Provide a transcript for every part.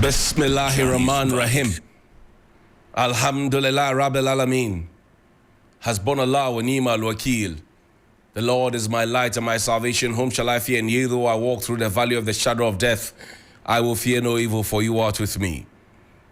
Bismillahirrahmanirrahim. Alhamdulillah Rabbil Alameen. Hasbunallah wa ni'mal wakil. The Lord is my light and my salvation. Whom shall I fear? And yea, though I walk through the valley of the shadow of death, I will fear no evil, for you art with me.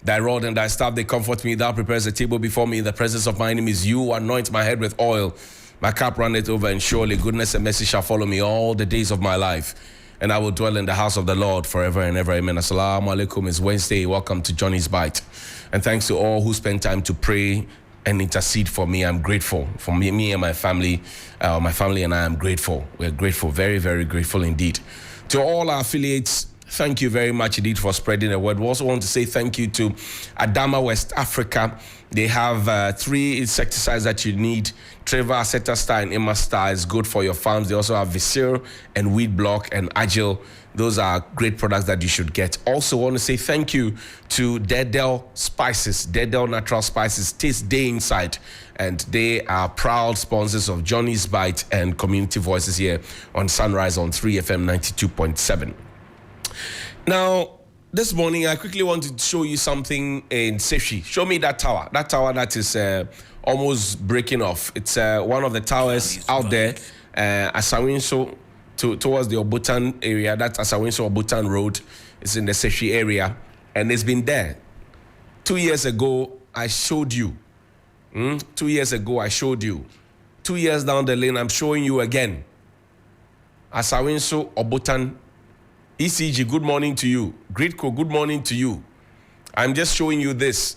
Thy rod and thy staff, they comfort me. Thou prepares a table before me in the presence of my enemies. You anoint my head with oil. My cup runneth over, and surely goodness and mercy shall follow me all the days of my life. And I will dwell in the house of the Lord forever and ever. Amen. Assalamu alaikum. It's Wednesday. Welcome to Johnny's Bite. And thanks to all who spend time to pray and intercede for me. I'm grateful. For me and my family and I am grateful. We're grateful. Very, very grateful indeed. To all our affiliates, thank you very much indeed for spreading the word. We also want to say thank you to Adama, West Africa. They have 3 insecticides that you need. Trevor, Acetastar, and Imastar is good for your farms. They also have Visir and Weed Block and Agile. Those are great products that you should get. Also want to say thank you to Dedel Spices, Dedel Natural Spices. Taste day inside. And they are proud sponsors of Johnny's Bite and Community Voices here on Sunrise on 3FM 92.7. Now, this morning, I quickly wanted to show you something in Seshi. Show me that tower that is almost breaking off. It's one of the towers out there, Asawinso, towards the Obutan area. That's Asawinso Obutan Road. It's in the Seshi area, and it's been there. 2 years ago, I showed you. 2 years ago, I showed you. 2 years down the lane, I'm showing you again. Asawinso Obutan. ECG, good morning to you. Gridco, good morning to you. I'm just showing you this.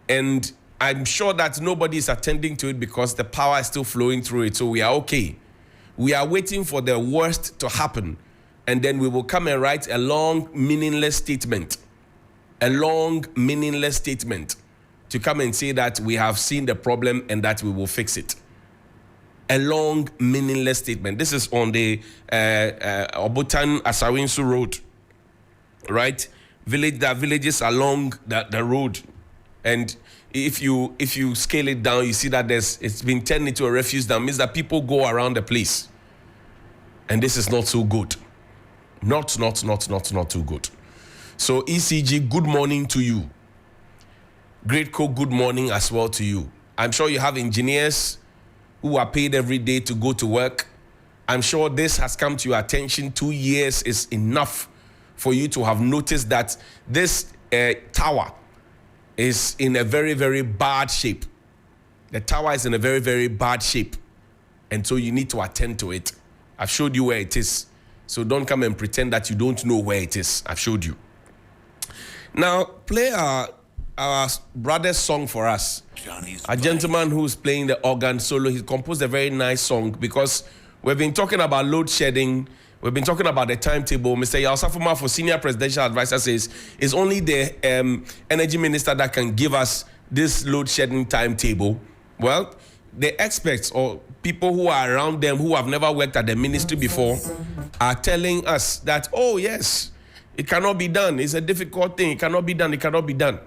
And I'm sure that nobody is attending to it because the power is still flowing through it. So we are okay. We are waiting for the worst to happen. And then we will come and write a long, meaningless statement. A long, meaningless statement to come and say that we have seen the problem and that we will fix it. A long, meaningless statement. This is on the Obutan Asawinsu Road, right? Villages along the road, and if you scale it down, you see that it's been turned into a refuse dump. Means that people go around the place, and this is not so good. Not too good. So ECG, good morning to you. Great Co, good morning as well to you. I'm sure you have engineers who are paid every day to go to work. I'm sure this has come to your attention. 2 years is enough for you to have noticed that this tower is in a very, very bad shape. The tower is in a very, very bad shape. And so you need to attend to it. I've showed you where it is. So don't come and pretend that you don't know where it is. I've showed you. Now, play our brother's song for us. A gentleman who's playing the organ solo. He composed a very nice song because we've been talking about load shedding. We've been talking about the timetable. Mr. Yalsafuma, for senior presidential advisor, says it's only the energy minister that can give us this load shedding timetable. Well, the experts or people who are around them who have never worked at the ministry before are telling us that, oh yes, it cannot be done. It's a difficult thing. It cannot be done. It cannot be done.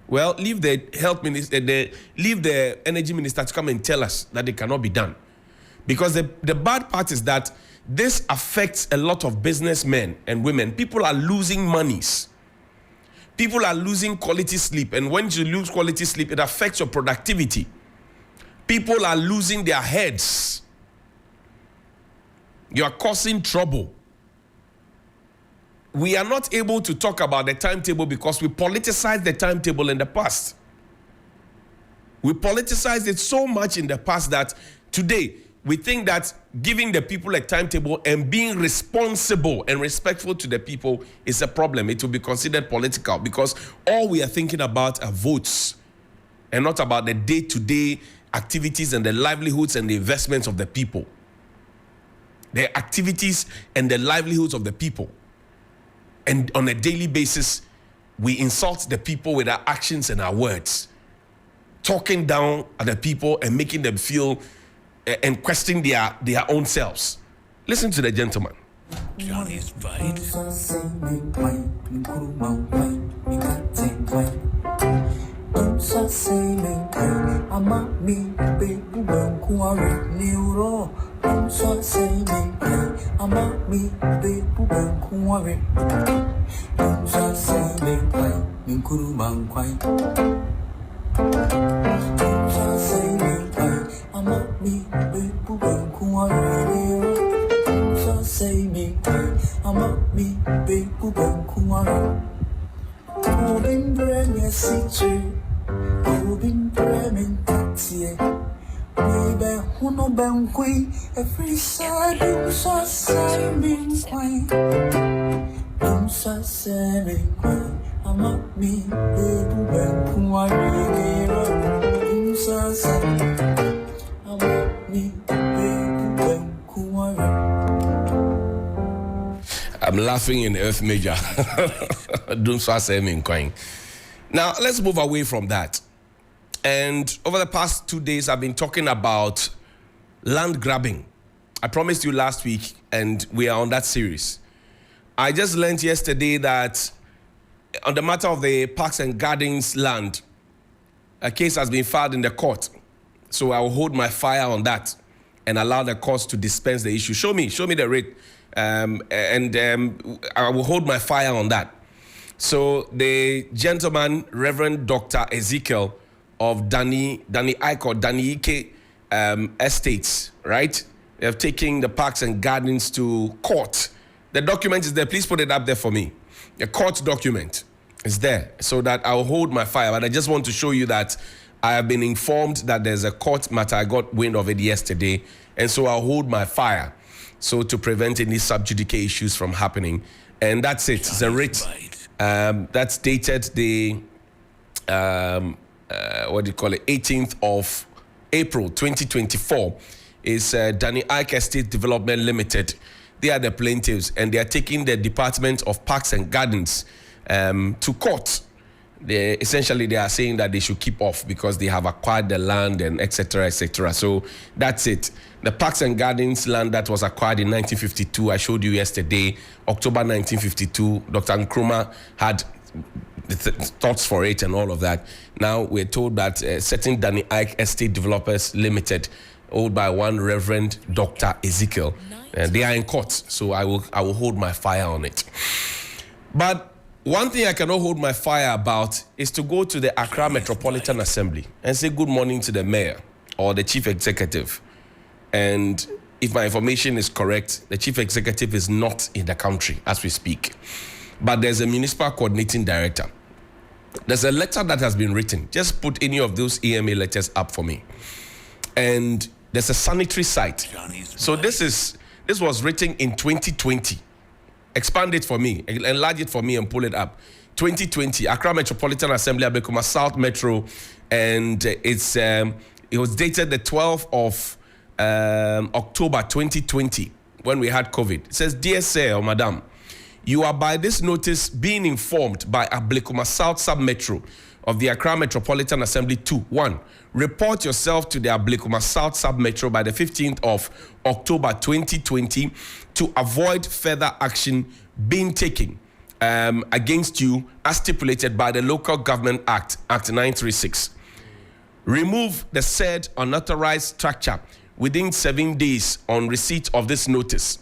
Well, leave the health minister, leave the energy minister to come and tell us that it cannot be done. Because the bad part is that this affects a lot of businessmen and women. People are losing monies. People are losing quality sleep. And when you lose quality sleep, it affects your productivity. People are losing their heads. You are causing trouble. We are not able to talk about the timetable because we politicized the timetable in the past. We politicized it so much in the past that today we think that giving the people a timetable and being responsible and respectful to the people is a problem. It will be considered political because all we are thinking about are votes and not about the day-to-day activities and the livelihoods and the investments of the people. The activities and the livelihoods of the people. And on a daily basis, we insult the people with our actions and our words, talking down at the people and making them feel and questioning their own selves. Listen to the gentleman. Johnny's Bite. So say me, I'm a me, baby, kuare. So say me, I'm kuruman quite. So say me, I'm a me, baby, kuare. So say me, I'm a me, baby, kuare. Moving brain, yes, it's true. Moving brain, taxi. Baby, who no banquet, every side, you so saving quite. I'm so saving quite. I'm up me, baby, banquet. I'm so saving. I'm up me, baby, banquet. I'm laughing in Earth Major. Dumsor saving coin. Now, let's move away from that. And over the past 2 days, I've been talking about land grabbing. I promised you last week, and we are on that series. I just learned yesterday that on the matter of the Parks and Gardens land, a case has been filed in the court. So I will hold my fire on that and allow the courts to dispense the issue. Show me the rate, and I will hold my fire on that. So the gentleman, Reverend Dr. Ezekiel, of Danny Ike estates, right? They have taken the Parks and Gardens to court. The document is there. Please put it up there for me. The court document is there so that I'll hold my fire. But I just want to show you that I have been informed that there's a court matter. I got wind of it yesterday. And so I'll hold my fire so to prevent any sub judice issues from happening. And that's it. It's a writ that's dated the 18th of April 2024 is Danny Ike Estate Development Limited. They are the plaintiffs, and they are taking the Department of Parks and Gardens to court. Essentially, they are saying that they should keep off because they have acquired the land and etc. etc. So that's it. The Parks and Gardens land that was acquired in 1952, I showed you yesterday, October 1952. Dr. Nkrumah had the thoughts for it and all of that. Now we're told that certain Danny Ike Estate Developers Limited, owned by one Reverend Dr. Ezekiel, they are in court. So I will hold my fire on it. But one thing I cannot hold my fire about is to go to the Accra Metropolitan Assembly and say good morning to the mayor or the chief executive. And if my information is correct, the chief executive is not in the country as we speak. But there's a municipal coordinating director. There's a letter that has been written. Just put any of those EMA letters up for me. And there's a sanitary site. So this was written in 2020. Expand it for me, enlarge it for me and pull it up. 2020, Accra Metropolitan Assembly, Abekuma South Metro, and it was dated the 12th of October 2020 when we had COVID. It says, "Dear Sir or Madam, you are by this notice being informed by Ablekuma South Sub-Metro of the Accra Metropolitan Assembly 1. Report yourself to the Ablekuma South Sub-Metro by the 15th of October 2020 to avoid further action being taken against you as stipulated by the Local Government Act 936. Remove the said unauthorized structure within 7 days on receipt of this notice.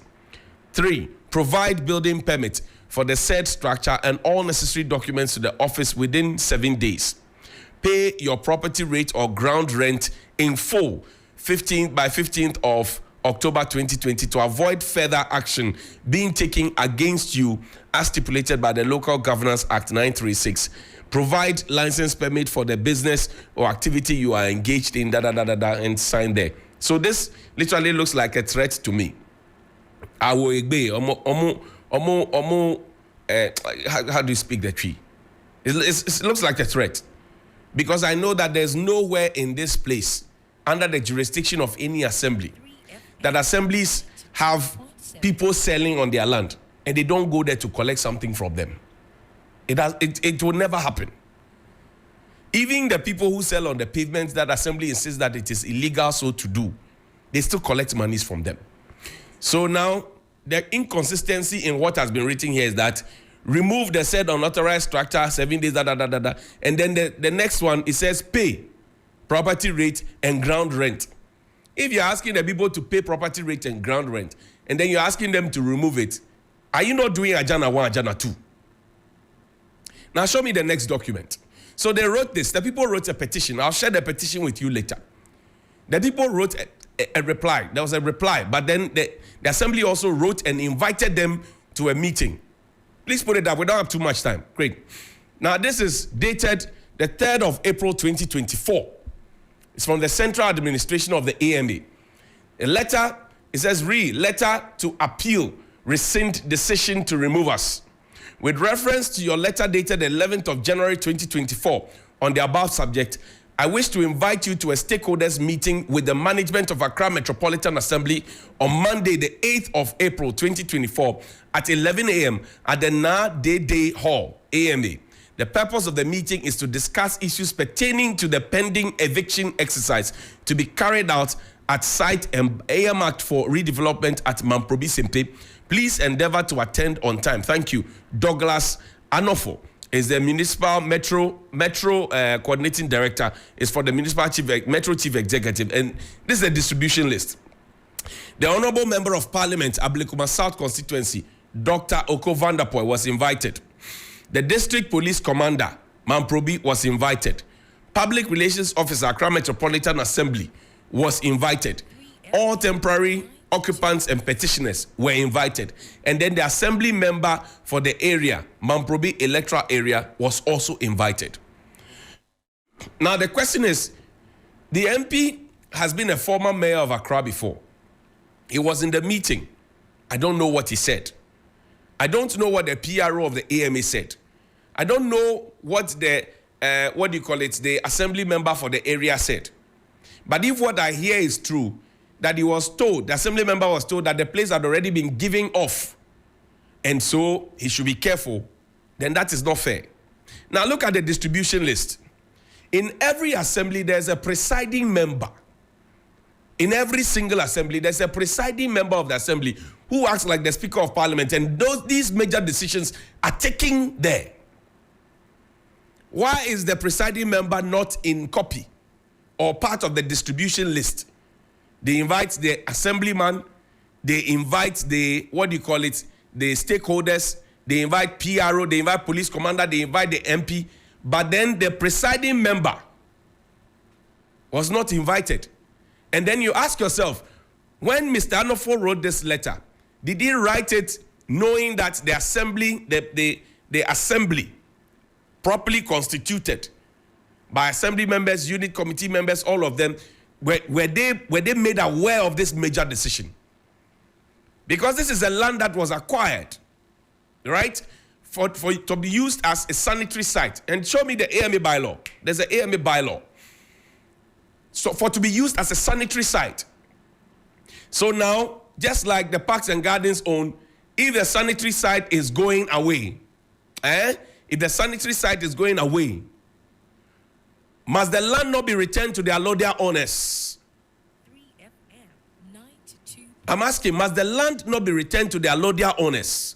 3. Provide building permit for the said structure and all necessary documents to the office within 7 days. Pay your property rate or ground rent in full 15th of October 2020 to avoid further action being taken against you as stipulated by the Local Governance Act 936. Provide license permit for the business or activity you are engaged in, and sign there." So this literally looks like a threat to me. I will obey. How do you speak the tree? It looks like a threat. Because I know that there's nowhere in this place under the jurisdiction of any assembly that assemblies have people selling on their land and they don't go there to collect something from them. It will never happen. Even the people who sell on the pavement, that assembly insists that it is illegal so to do, they still collect monies from them. So now the inconsistency in what has been written here is that remove the said unauthorized structure, 7 days, and then the next one, it says pay property rate and ground rent. If you're asking the people to pay property rate and ground rent, and then you're asking them to remove it, are you not doing Ajana 1, Ajana 2? Now show me the next document. So they wrote this. The people wrote a petition. I'll share the petition with you later. The people wrote a reply. There was a reply, but then the assembly also wrote and invited them to a meeting. Please put it up. We don't have too much time. Great. Now this is dated the 3rd of April 2024. It's from the Central Administration of the AMA. A letter, it says, letter to appeal, rescind decision to remove us. With reference to your letter dated 11th of January 2024 on the above subject, I wish to invite you to a stakeholders meeting with the management of Accra Metropolitan Assembly on Monday, the 8th of April 2024 at 11 a.m. at the Na Day Hall, AMA. The purpose of the meeting is to discuss issues pertaining to the pending eviction exercise to be carried out at site earmarked for redevelopment at Mamprobi Simpe. Please endeavor to attend on time. Thank you. Douglas Anofo is the municipal metro coordinating director. Is for the municipal metro chief executive, and this is a distribution list. The honorable member of parliament, Ablekuma South constituency, Dr. Oko Vanderpoy, was invited. The district police commander, Mamprobi, was invited. Public relations officer, Accra Metropolitan Assembly, was invited. All temporary occupants and petitioners were invited. And then the assembly member for the area, Mamprobi electoral area, was also invited. Now the question is, the MP has been a former mayor of Accra before. He was in the meeting. I don't know what he said. I don't know what the PRO of the AMA said. I don't know what the, the assembly member for the area said. But if what I hear is true, that he was told, the assembly member was told that the place had already been given off, and so he should be careful, then that is not fair. Now look at the distribution list. In every assembly, there's a presiding member. In every single assembly, there's a presiding member of the assembly who acts like the Speaker of Parliament, and these major decisions are taken there. Why is the presiding member not in copy or part of the distribution list? They invite the assemblyman, they invite the, the stakeholders, they invite PRO, they invite police commander, they invite the MP, but then the presiding member was not invited. And then you ask yourself, when Mr. Anofo wrote this letter, did he write it knowing that the assembly, the assembly, properly constituted by assembly members, unit committee members, all of them, were they made aware of this major decision? Because this is a land that was acquired, right, for it to be used as a sanitary site. And show me the AMA bylaw. There's an AMA bylaw. So for to be used as a sanitary site. So now, just like the Parks and Gardens own, if the sanitary site is going away, if the sanitary site is going away, must the land not be returned to the allodial owners? 3FM 92. I'm asking, must the land not be returned to the allodial owners?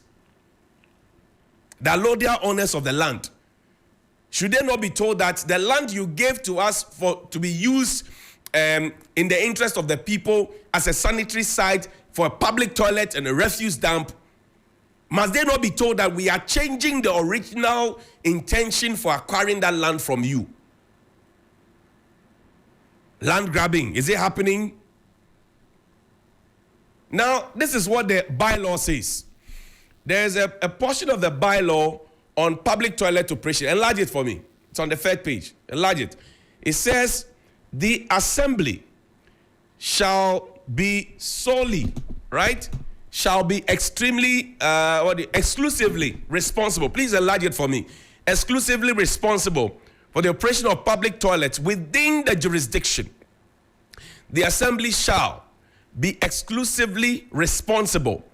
The allodial owners of the land. Should they not be told that the land you gave to us to be used in the interest of the people as a sanitary site for a public toilet and a refuse dump, must they not be told that we are changing the original intention for acquiring that land from you? Land grabbing, is it happening? Now, this is what the bylaw says. There's a portion of the bylaw on public toilet operation. Enlarge it for me. It's on the third page. Enlarge it. It says, the assembly shall be solely, right? Shall be extremely, exclusively responsible. Please enlarge it for me. Exclusively responsible for the operation of public toilets within the jurisdiction. The assembly shall be exclusively responsible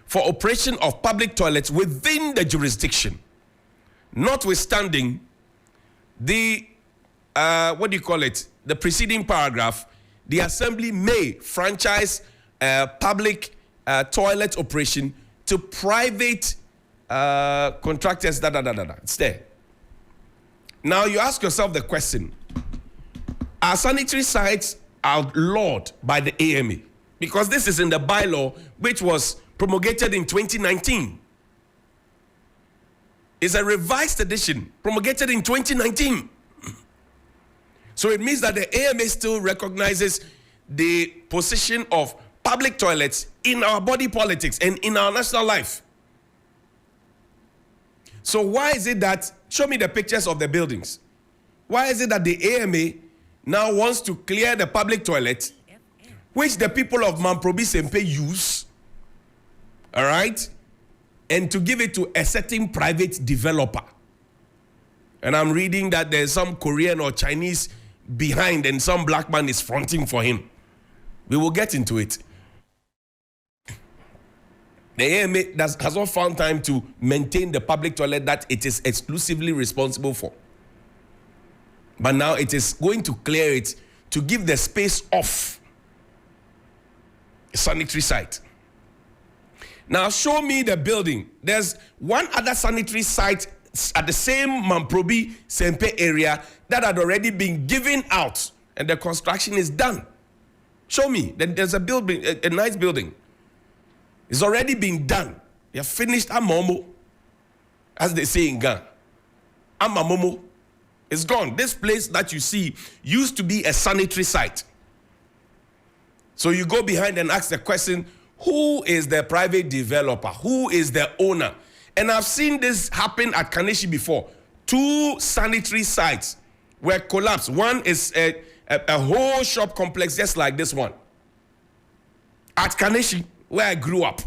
for operation of public toilets within the jurisdiction. Notwithstanding the, the preceding paragraph, the assembly may franchise public toilet operation to private contractors, It's there. Now you ask yourself the question, are sanitary sites outlawed by the AMA, because this is in the bylaw which was promulgated in 2019. It's a revised edition promulgated in 2019. So it means that the AMA still recognizes the position of public toilets in our body politics and in our national life. So why is it that, show me the pictures of the buildings. Why is it that the AMA now wants to clear the public toilet, which the people of Mamprobi Sempe use, all right, and to give it to a certain private developer? And I'm reading that there's some Korean or Chinese behind and some black man is fronting for him. We will get into it. The AMA has not found time to maintain the public toilet that it is exclusively responsible for. But now it is going to clear it to give the space off a sanitary site. Now show me the building. There's one other sanitary site at the same Mamprobi Sempe area that had already been given out and the construction is done. Show me. There's a building, a nice building. It's already been done. They have finished Amomo, as they say in Ghana. Amamomo. It's gone. This place that you see used to be a sanitary site. So you go behind and ask the question, who is the private developer? Who is the owner? And I've seen this happen at Kaneshi before. 2 sanitary sites were collapsed. One is a whole shop complex just like this one. At Kaneshi, where I grew up.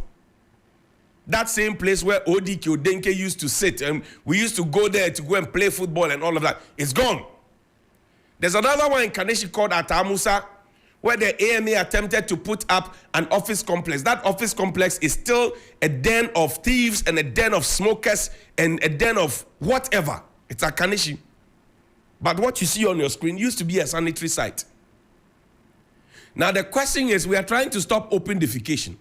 That same place where Odiki Odenke used to sit, and we used to go there to go and play football and all of that. It's gone. There's another one in Kaneshi called Atamusa, where the AMA attempted to put up an office complex. That office complex is still a den of thieves and a den of smokers and a den of whatever. It's at Kaneshi. But what you see on your screen used to be a sanitary site. Now the question is, we are trying to stop open defecation.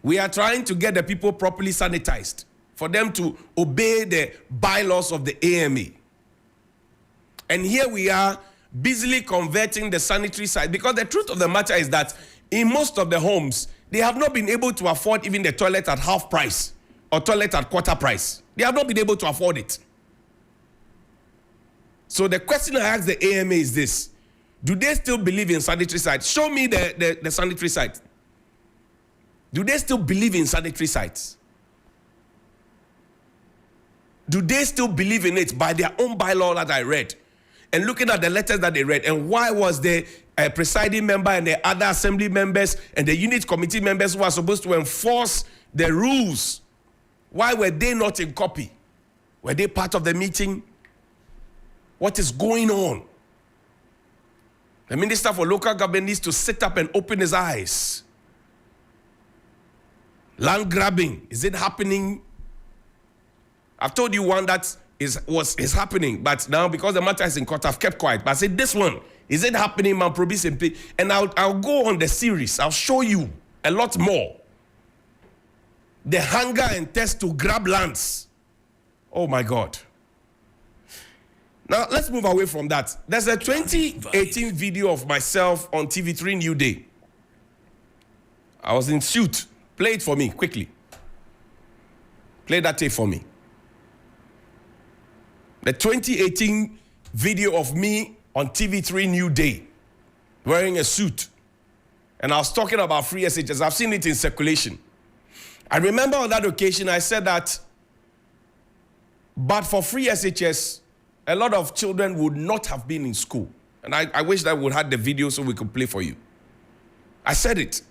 We are trying to get the people properly sanitized for them to obey the bylaws of the AMA. And here we are busily converting the sanitary site, because the truth of the matter is that in most of the homes, they have not been able to afford even the toilet at half price or toilet at quarter price. They have not been able to afford it. So the question I ask the AMA is this: do they still believe in sanitary sites? Show me the sanitary site. Do they still believe in sanitary sites? Do they still believe in it by their own bylaw that I read? And looking at the letters that they read, and why was the presiding member and the other assembly members and the unit committee members who are supposed to enforce the rules, why were they not in copy? Were they part of the meeting? What is going on? The Minister for Local Government needs to sit up and open his eyes. Land grabbing, is it happening? I've told you one that is happening, but now because the matter is in court, I've kept quiet. But I said this one, is it happening, Mamprobi Sempe? And I'll go on the series. I'll show you a lot more. The hunger and thirst to grab lands. Oh my God. Now let's move away from that. There's a 2018 video of myself on TV3 New Day. I was in suit. Play it for me, quickly. Play that tape for me. The 2018 video of me on TV3 New Day, wearing a suit. And I was talking about free SHS. I've seen it in circulation. I remember on that occasion, I said that, but for free SHS, a lot of children would not have been in school. And I wish that we would have the video so we could play for you. I said it.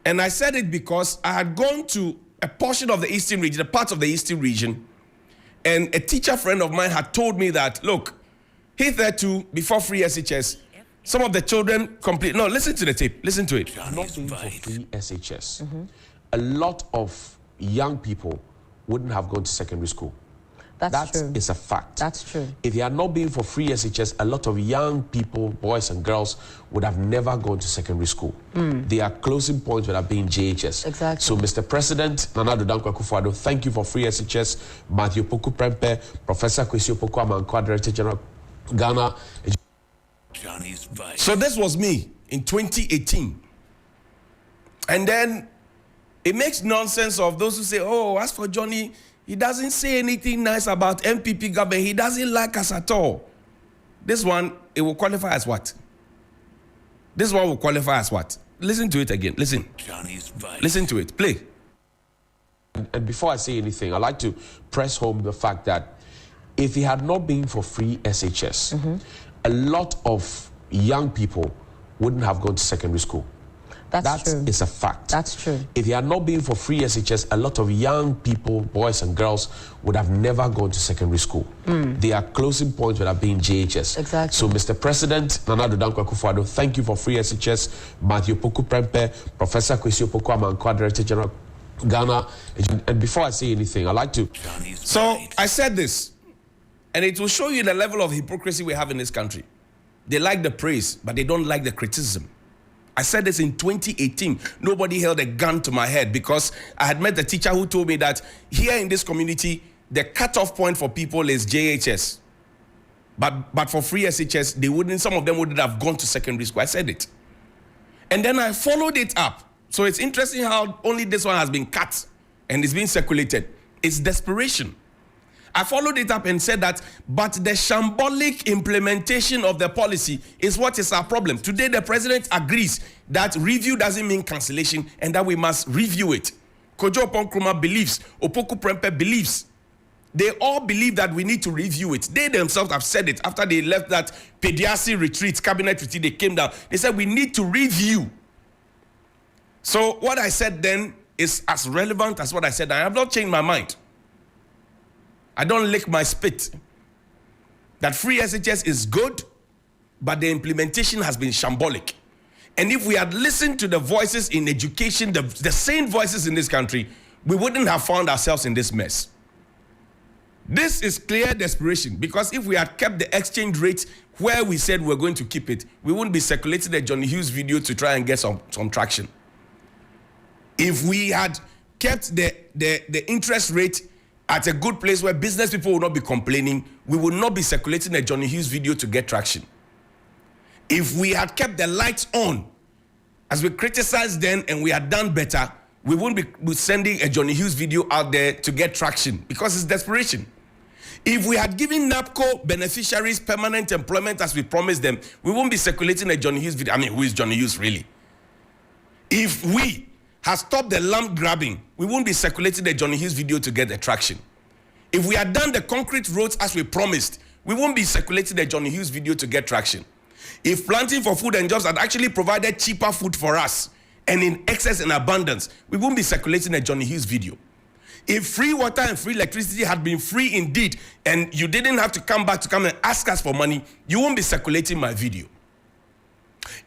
And I said it because I had gone to a portion of the Eastern region, a part of the Eastern region, and a teacher friend of mine had told me that, look, hitherto, before free SHS, some of the children complete. No, listen to the tape. Listen to it. Not being for free SHS, a lot of young people wouldn't have gone to secondary school. That's true. That is a fact. That's true. If they had not been for free SHS, a lot of young people, boys and girls, would have never gone to secondary school. Their closing point would have been JHS. Exactly. So, Mr. President, Nana Addo Dankwa Akufo-Addo, thank you for free SHS. Matthew Poku Prempe, Professor Kwesi Opoku Amankwa, Director General, Ghana. Johnny's Vice. So this was me in 2018. And then it makes nonsense of those who say, oh, as for Johnnie, he doesn't say anything nice about MPP government. He doesn't like us at all. This one, it will qualify as what? This one will qualify as what? Listen to it again. Listen. Johnny's Vice. Listen to it. Play. And before I say anything, I'd like to press home the fact that if it had not been for free SHS, a lot of young people wouldn't have gone to secondary school. That's true. That is a fact. That's true. If it had not been for free SHS, a lot of young people, boys and girls, would have never gone to secondary school. Their closing point would have been JHS. Exactly. So, Mr. President, Nana Addo Dankwa Akufo-Addo, thank you for free SHS. Matthew Poku Prempe, Professor Kwesi Opoku Amankwa, Director General, Ghana. And before I say anything, I'd like to... So I said this, and it will show you the level of hypocrisy we have in this country. They like the praise, but they don't like the criticism. I said this in 2018. Nobody held a gun to my head because I had met a teacher who told me that here in this community, the cutoff point for people is JHS. But for free SHS, some of them wouldn't have gone to secondary school. I said it. And then I followed it up. So it's interesting how only this one has been cut and it's being circulated. It's desperation. I followed it up and said that, but the shambolic implementation of the policy is what is our problem. Today, the president agrees that review doesn't mean cancellation and that we must review it. Kojo Oponkrumah believes, Opoku Prempe believes. They all believe that we need to review it. They themselves have said it after they left that Pediasi retreat, cabinet retreat, they came down. They said we need to review. So what I said then is as relevant as what I said. I have not changed my mind. I don't lick my spit. That free SHS is good, but the implementation has been shambolic. And if we had listened to the voices in education, the same voices in this country, we wouldn't have found ourselves in this mess. This is clear desperation, because if we had kept the exchange rate where we said we're going to keep it, we wouldn't be circulating the Johnnie Hughes video to try and get some traction. If we had kept the interest rate at a good place where business people will not be complaining, we would not be circulating a Johnnie Hughes video to get traction. If we had kept the lights on, as we criticized then and we had done better, we wouldn't be sending a Johnnie Hughes video out there to get traction because it's desperation. If we had given NAPCO beneficiaries permanent employment as we promised them, we won't be circulating a Johnnie Hughes video. I mean, who is Johnnie Hughes really? If we had stopped the land grabbing, we won't be circulating the Johnnie Hughes video to get the traction. If we had done the concrete roads as we promised, we won't be circulating the Johnnie Hughes video to get traction. If Planting for Food and Jobs had actually provided cheaper food for us and in excess and abundance, we won't be circulating a Johnnie Hughes video. If free water and free electricity had been free indeed, and you didn't have to come back to come and ask us for money, you won't be circulating my video.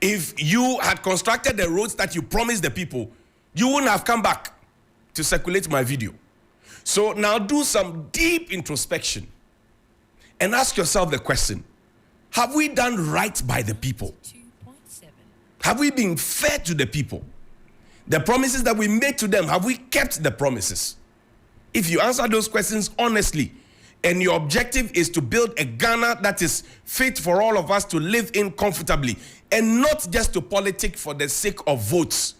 If you had constructed the roads that you promised the people, you wouldn't have come back to circulate my video. So now do some deep introspection and ask yourself the question, have we done right by the people? 2.7. Have we been fair to the people? The promises that we made to them, have we kept the promises? If you answer those questions honestly, and your objective is to build a Ghana that is fit for all of us to live in comfortably, and not just to politic for the sake of votes,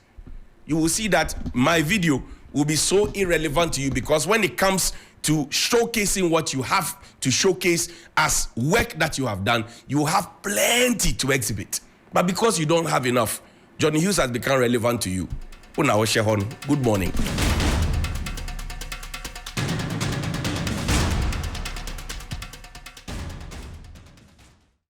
you will see that my video will be so irrelevant to you, because when it comes to showcasing what you have to showcase as work that you have done, you have plenty to exhibit. But because you don't have enough, Johnnie Hughes has become relevant to you. Good morning.